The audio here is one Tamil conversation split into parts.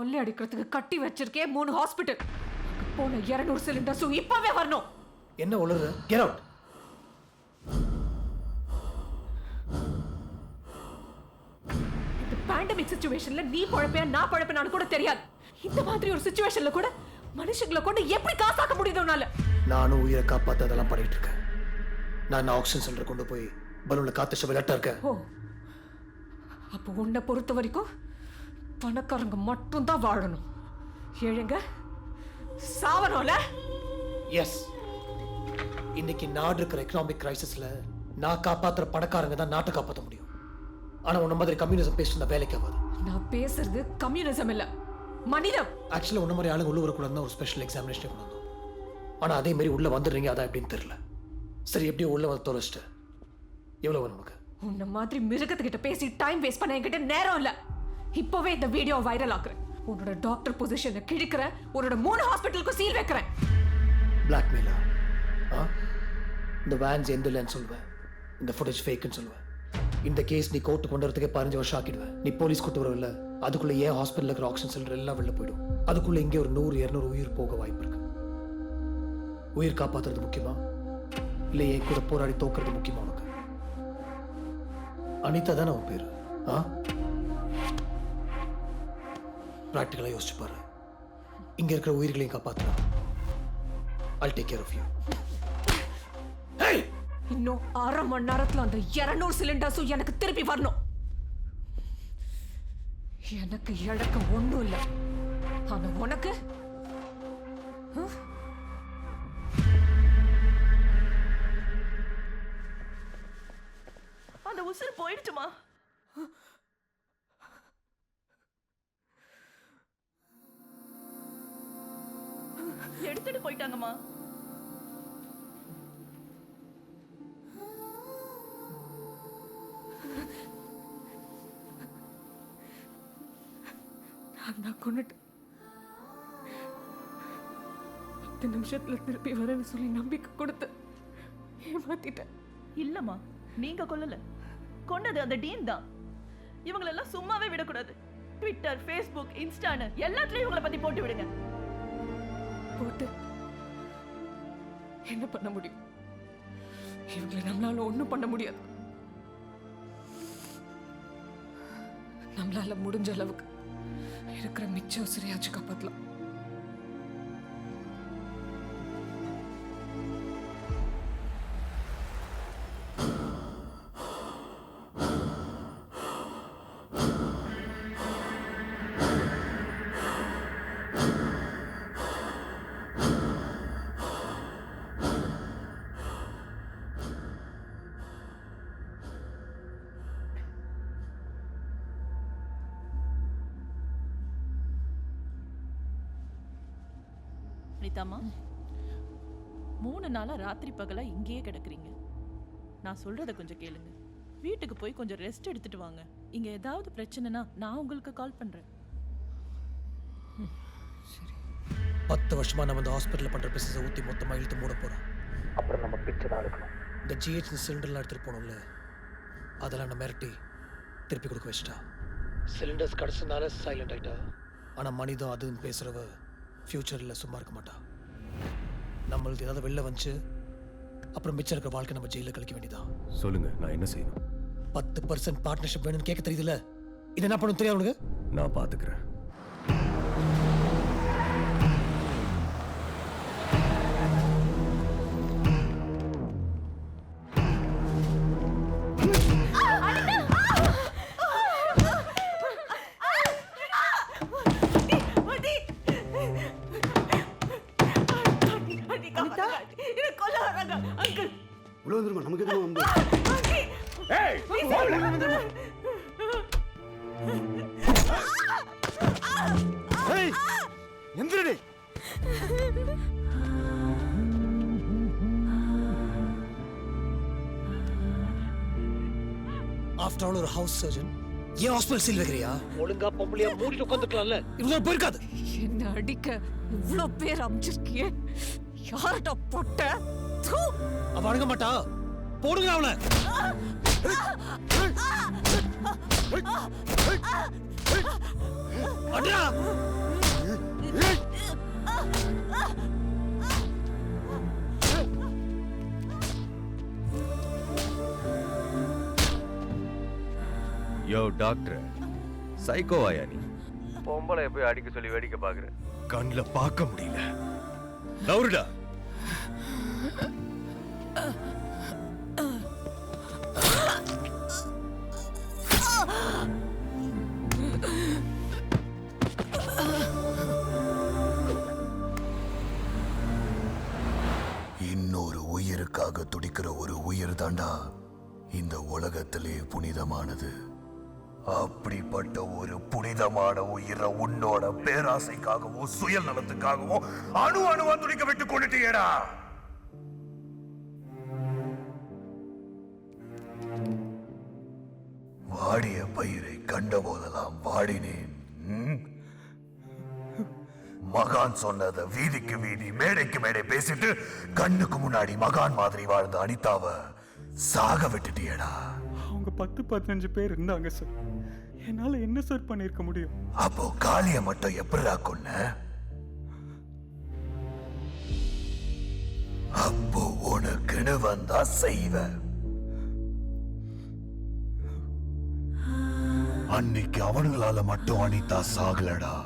கொள்ளை அடிக்கிறதுக்கு கட்டி வச்சிருக்கே 3 ஹாஸ்பிட்டல். போன 200 சிலிண்டர்ஸும் இப்பவே வரணும். என்ன உளறு? Get out. இந்த பேண்டமிக் சிச்சுவேஷன்ல நீ பழப்பையா நான் பழப்பேனான்னு கூட தெரியாது. இந்த மாதிரி ஒரு சிச்சுவேஷன்ல கூட மனுஷங்களை கொண்டு எப்படி காசாக்க முடியுது உன்னால? நானும் உயிரை காப்பாத்த அதெல்லாம் பண்ணிட்டு இருக்கேன். நான் ஆக்சிஜன் சிலிண்டர் கொண்டு போய் பலூன்ல காத்து விளையாட்டா இருக்கேன். ஓ, அப்போ உன்னை பொறுத்த வரைக்கும் பணக்காரங்க மட்டும் தான் வாழணும், ஏழைங்க சாவணும்ல? எஸ். இன்னைக்கு நாடு இருக்கிற எக்கனாமிக் கிரைசிஸ்ல நான் காப்பாத்துற பணக்காரங்க தான் நாட்டை காப்பாற்ற முடியும். ஆனா உன்ன மாதிரி கம்யூனிசம் பேசிட்டு வேலைக்கு ஆகாது. நான் பேசுறது கம்யூனிசம் இல்ல, மனிதம். ஆக்சுவலா உன்ன மாதிரி ஆளுங்க உள்ள வரக்கூடாதுன்னு ஒரு ஸ்பெஷல் எக்ஸாமினேஷன் கொண்டு வந்தோம். ஆனா அதே மாதிரி உள்ள வந்துடுறீங்க, அதான் எப்படின்னு தெரியல. சரி, எப்படியும் உள்ள வந்து தொலைச்சிட்டு எவ்வளவு வரும் நமக்கு? உன்ன மாதிரி மிருகத்துக்கிட்ட பேசி டைம் வேஸ்ட் பண்ண என்கிட்ட நேரம் இல்ல. இப்பவே இந்த வீடியோ வைரல் ஆக்குறேன். உன்னோட டாக்டர் பொசிஷனை கிழிக்கிறேன். உன்னோட 3 ஹாஸ்பிட்டலுக்கு சீல் வைக்கிறேன். பிளாக்மெயிலா? இந்த வேன்ஸ் எந்த இல்லைன்னு சொல்லுவேன், இந்த ஃபுட்டேஜ் ஃபேக்குன்னு சொல்லுவேன். இந்த கேஸ் நீ கோர்ட்டு கொண்டு வரதுக்கே 15 வருஷம் ஆக்கிடுவேன். நீ போலீஸ் கூட்டு வரவில்ல, அதுக்குள்ள ஏன் ஹாஸ்பிட்டல் இருக்கிற ஆக்சிஜன் சிலிண்டர் எல்லாம் வெளில போயிடும். அதுக்குள்ள இங்கே ஒரு 100-200 உயிர் போக வாய்ப்பு இருக்கு. உயிர் காப்பாத்துறது முக்கியமா இல்லை என் கூட போராடி தோக்குறது முக்கியமா உனக்கு? அனிதா தானே உன் பேரு? பிராக்டிகலா யோசிச்சு பாரு. இங்க இருக்கிற உயிர்களையும் காப்பாத்தலாம். I'll take care of you. Hey! இன்னும் 1/2 மணி நேரத்துல அந்த 200 சிலிண்டர்ஸும் எனக்கு திருப்பி வரணும். எனக்கு இழக்க ஒண்ணும் இல்லை. ஆனா உனக்கு அந்த உசுர் போயிடுச்சுமா? எடுத்துட்டு போயிட்டாங்கம்மா. நான் கொண்டுட்டேன். 10 நிமிஷத்துல திருப்பி வரேன்னு சொல்லி நம்பிக்கை கொடுத்து ஏமாத்திட்டேன். இல்லம்மா, நீங்க கொல்லல, கொண்டது அந்த டீன் தான். இவங்களெல்லாம் சும்மாவே விடக்கூடாது. ட்விட்டர், ஃபேஸ்புக், இன்ஸ்டான்னு எல்லாத்துலயும் இவங்களை பத்தி போட்டு விடுங்க. போட்டு என்ன பண்ண முடியும்? இவங்களை நம்மளால ஒண்ணும் பண்ண முடியாது. நம்மளால முடிஞ்ச அளவுக்கு இருக்கிற மிச்ச உசிரியாச்சு காப்பாத்தலாம். அனிதாம்மா, 3 நாளா ராத்திரி பகலா இங்கேயே கிடக்குறீங்க. நான் சொல்றத கொஞ்சம் கேளுங்க. வீட்டுக்கு போய் கொஞ்சம் ரெஸ்ட் எடுத்துட்டு வாங்க. இங்க ஏதாவது பிரச்சனைனா நான் உங்களுக்கு கால் பண்றேன். 10 வருஷமா நம்ம இந்த ஹாஸ்பிட்டல் பண்ற பிசினஸ் ஊத்தி மொத்தமா இழுத்து மூட போறோம். அப்புறம் நம்ம பிச்சை தான் எடுக்கணும். இந்த ஜிஹெச் சிலிண்டர்லாம் எடுத்துட்டு போனோம்ல, அதெல்லாம் நம்ம மிரட்டி திருப்பி கொடுக்க வச்சிட்டா. சிலிண்டர்ஸ் கிடச்சதுனால சைலண்ட் ஆயிட்டா. ஆனா மனிதம் அதுன்னு பேசுறவ ஃபியூச்சர்ல சும்மா இருக்க மாட்டா. நம்மளுக்கு ஏதாவது வெளில வந்துச்சு, அப்புறம் மிச்சம் இருக்கிற வாழ்க்கை நம்ம ஜெயில கழிக்க வேண்டியதான். சொல்லுங்க, நான் என்ன செய்யணும்? 10% பார்ட்னர்ஷிப் வேணும்னு கேட்க தெரியுதுல, இது என்ன பண்ணணும் தெரியாது உனக்கு? நான் பாத்துக்கிறேன். நமக்கு எதுவும் எந்திரடி. ஆஃப்டர் ஆல் ஒரு ஹவுஸ் சர்ஜன் ஏன் ஹாஸ்பிடல் சீல் வைக்கிறியா? ஒழுங்கா பொம்பளையா மூடிட்டு உட்காந்துக்கலாம்ல. இவ்வளவு போயிருக்காது. என்ன அடிக்க இவ்வளோ பேர் அமைச்சிருக்கியே, யார்கிட்ட போட்ட? அவ அடங்க மாட்டா, போடுங்க அவளை. அடடா யோ டாக்டர், சைக்கோவாயா நீ? பொம்பளை போய் அடிக்க சொல்லி வேடிக்கை பாக்குற, கண்ணுல பார்க்க முடியல. நவுருடா. இன்னொரு உயிருக்காக துடிக்கிற ஒரு உயிர் தாண்டா இந்த உலகத்திலே புனிதமானது. அப்படிப்பட்ட ஒரு புனிதமான உயிரை உன்னோட பேராசைக்காகவும் சுயநலத்துக்காகவும் அணு அணுவா துடிக்க விட்டு கொண்டுட்டியேடா. வாடிய பயிரை கண்ட போதெல்லாம் வாடினேன். மகான் சொன்னத வீதிக்கு வீதி மேடைக்கு மேடை பேசிட்டு கண்ணுக்கு முன்னாடி மகான் மாதிரி வாழ்ந்த அனிதாவை சாக விட்டுட்டியடா. அவங்க 10-15 பேர் இருந்தாங்க சார். என்னால என்ன சார் பண்ணிருக்க முடியும்? அப்போ காளிய மட்டும் எப்படிடா கொன்ன? அப்போ உனக்குன்னு வந்தா செய்வ. அன்னைக்கு அவனுங்களால மட்டும் அனிதா சாகலடா.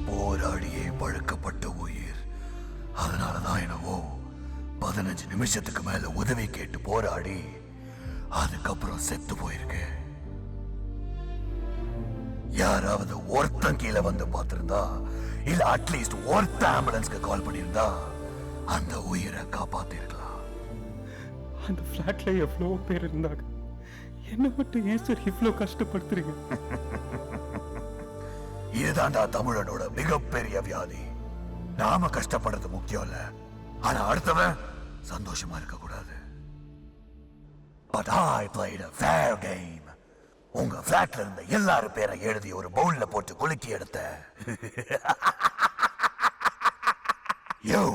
போராடியே பழக்கப்பட்ட உயிர். அதனாலதான் என்னவோ 15 நிமிஷத்துக்கு மேல உதவி கேட்டு போராடி அதுக்கப்புறம் செத்து போயிருக்கு. யாராவது ஒருத்தன் கீழே வந்து பார்த்திருந்தா, இல்ல அட்லீஸ்ட் ஒருத்த ஆம்புலன்ஸ்க்கு கால் பண்ணியிருந்தா அந்த உயிரை காப்பாத்திருக்கலாம். அந்த ஃபிளாட்ல எவ்வளோ பேர் இருந்தாங்க. என்ன மட்டும் ஏன் சார் இவ்வளோ கஷ்டப்படுத்துறீங்க? இதுதான்டா தமிழனோட மிகப்பெரிய வியாதி. நாம கஷ்டப்படுறது முக்கியம் இல்ல, ஆனா அடுத்தவன் சந்தோஷமா இருக்க கூடாது. But I played a fair game. உங்க ஃபிளாட்ல இருந்த எல்லாரும் பேரை எழுதி ஒரு பவுல்ல போட்டு குலுக்கி எடுத்த. You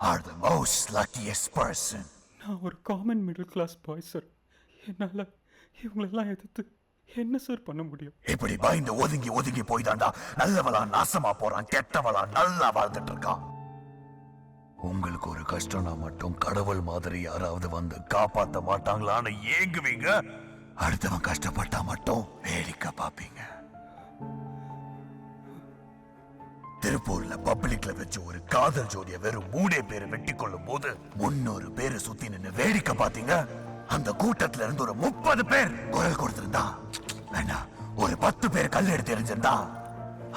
are the most luckiest person. நான் ஒரு common middle class bye sir. என்னால இவங்களெல்லாம் எதிர்த்து என்ன சார் பண்ண முடியும்? இப்படி பயந்து ஒதுங்கி ஒதுங்கி போய் தாண்டா நல்லவளா நாசமா போறான், கெட்டவளா நல்லா வாழ்ந்துட்டு இருக்கான். உங்களுக்கு ஒரு கஷ்டம்னா மட்டும் கடவுள் மாதிரி யாராவது வந்து காப்பாத்த மாட்டாங்களான்னு ஏங்குவீங்க. அடுத்தவன் கஷ்டப்பட்டா மட்டும் வேடிக்கை பார்ப்பீங்க. திருப்பூர்ல பப்ளிக்ல வச்சு ஒரு காதல் ஜோடிய வெறும் 3 பேர் வெட்டி கொள்ளும் போது 300 பேரை சுத்தி நின்னு வேடிக்கை பார்த்தீங்க. அந்த கூட்டத்துல இருந்து ஒரு 30 பேர் குரல் கொடுத்திருந்தா, வேணா ஒரு 10 பேர் கல் எடுத்து எறிஞ்சிருந்தா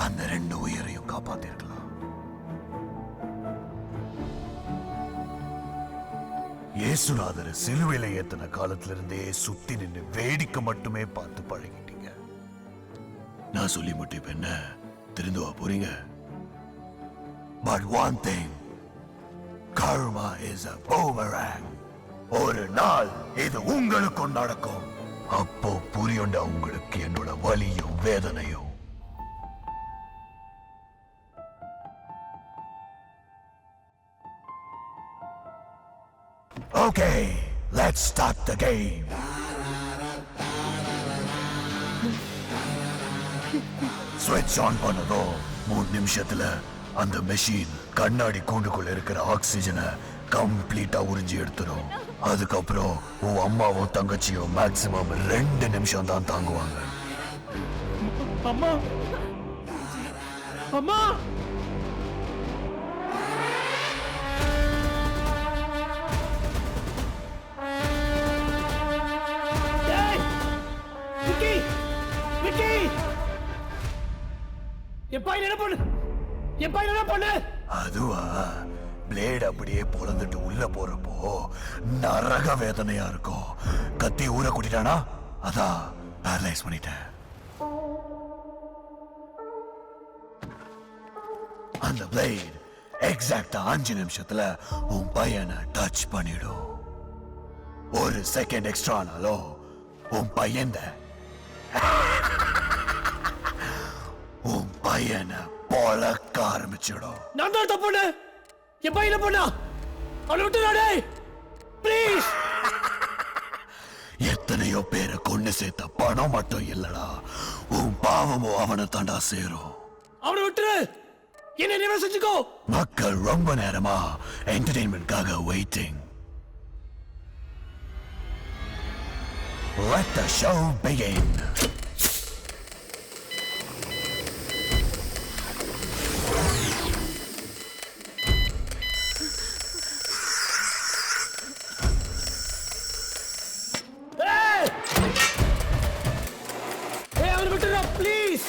அந்த 2 உயிரையும் காப்பாத்திருக்கலாம். இயேசுநாதர் சிலுவையில ஏத்தின காலத்துல இருந்தே சுத்தி நின்னு வேடிக்கை மட்டுமே பார்த்து பழகிட்டீங்க. நான் சொல்லி மட்டும் இப்ப என்ன திருந்துவா போறீங்க? But one thing, karma is a boomerang. ஒரு நாள் இது உங்களுக்கும் நடக்கும். அப்போ புரியுண்டா உங்களுக்கு என்னோட வலியும் வேதனையும். Okay, let's start the game. Switch on பண்ணதும் 3 நிமிஷத்துல அந்த மெஷின் கண்ணாடி கூண்டுக்குள்ள இருக்கிற ஆக்சிஜனை கம்ப்ளீட்டா உறிஞ்சி எடுத்துரும். அதுக்கப்புறம் உன் அம்மாவும் தங்கச்சியும் மேக்சிமம் 2 நிமிஷம் தான் தாங்குவாங்க. அம்மா அம்மா அதுவா பிளேட் அப்படியே பொளந்துட்டு உள்ள போறப்போ நரக வேதனையா இருக்கும். கத்தி ஊற கூட்டிட்டானா அதான் பேரலைஸ் பண்ணிட்டேன். அந்த பிளேட் எக்ஸாக்டா 5 நிமிஷத்துல உன் பையனை டச் பண்ணிடும். ஒரு செகண்ட் எக்ஸ்ட்ரா ஆனாலும் உன் பையன் உன் பையனை பொழக்க ஆரம்பிச்சிடும். நான் தான் தப்புன்னு என் பையனை பண்ணா அவனை விட்டுறாடே ப்ளீஸ். எத்தனையோ பேரை கொண்டு சேர்த்த பணம் மட்டும் இல்லடா, உன் பாவமோ அவனை தாண்டா சேரும். அவனை விட்டுரு, என்ன நினைவு செஞ்சுக்கோ. மக்கள் ரொம்ப நேரமா என்டர்டெயின்மெண்ட்காக waiting. Let the show begin. அவனை விட்டுறா ப்ளீஸ்.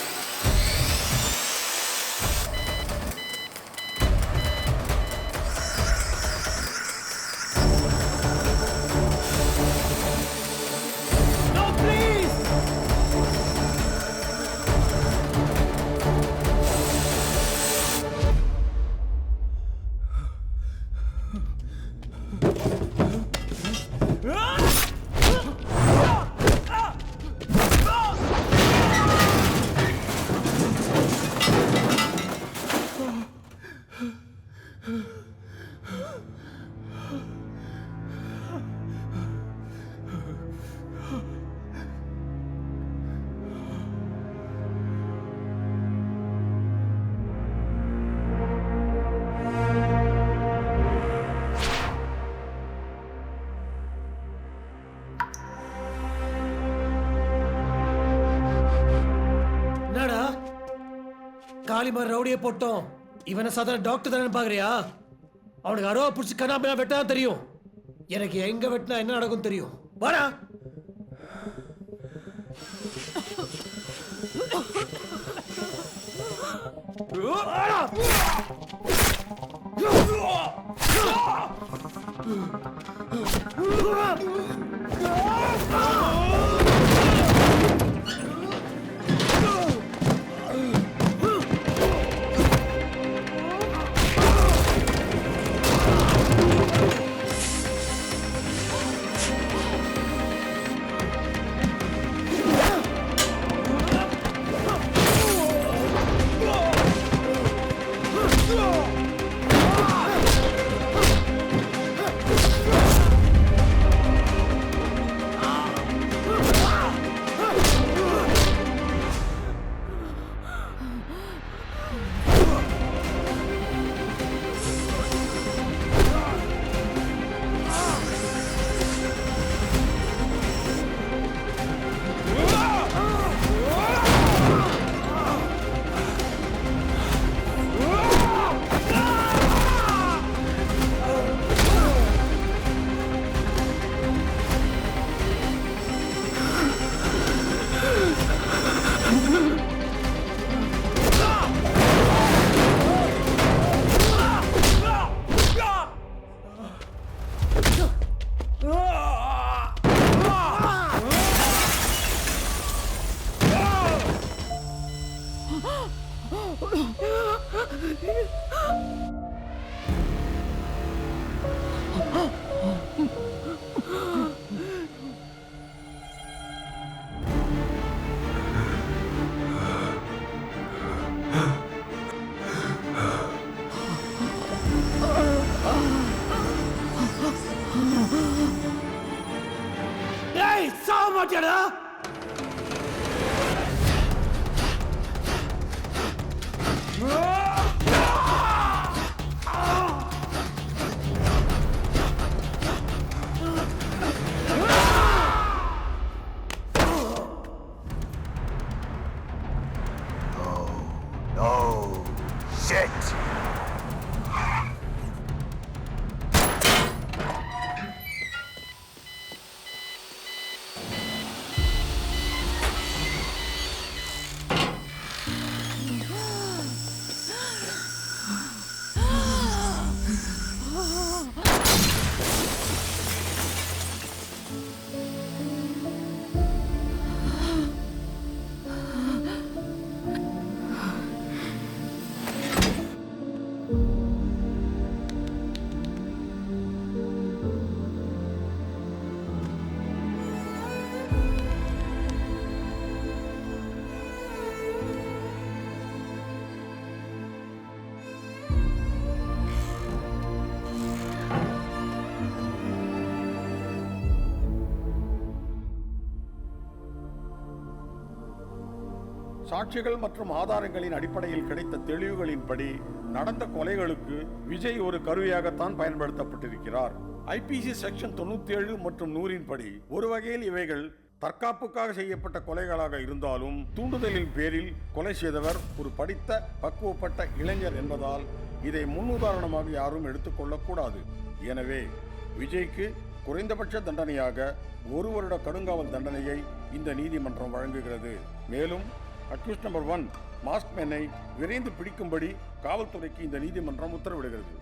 என்னடா காளிமார் ரவுடியை போட்டோம், இவனை சாதாரண டாக்டர் தானே பாக்குறியா? அவனுக்கு அரோவா பிடிச்சி கண்ணாபினா வெட்டா தெரியும். எனக்கு எங்க வெட்டினா என்ன நடக்கும் தெரியும். வாடா. மாட்டியாடா? Oh, shit! சாட்சிகள் மற்றும் ஆதாரங்களின் அடிப்படையில் கிடைத்த தெளிவுகளின்படி நடந்த கொலைகளுக்கு விஜய் ஒரு கருவியாகத்தான் பயன்படுத்தப்பட்டிருக்கிறார். ஐபிசி செக்ஷன் 97 மற்றும் 100 படி ஒரு வகையில் இவைகள் தற்காப்புக்காக செய்யப்பட்ட கொலைகளாக இருந்தாலும் தூண்டுதலின் பேரில் கொலை செய்தவர் ஒரு படித்த பக்குவப்பட்ட இளைஞர் என்பதால் இதை முன்னுதாரணமாக யாரும் எடுத்துக்கொள்ளக்கூடாது. எனவே விஜய்க்கு குறைந்தபட்ச தண்டனையாக 1 வருட கடுங்காவல் தண்டனையை இந்த நீதிமன்றம் வழங்குகிறது. மேலும் அக்யூஸ்ட் நம்பர் 1 மாஸ்க் மேனை விரைந்து பிடிக்கும்படி காவல்துறைக்கு இந்த நீதிமன்றம் உத்தரவிடுகிறது.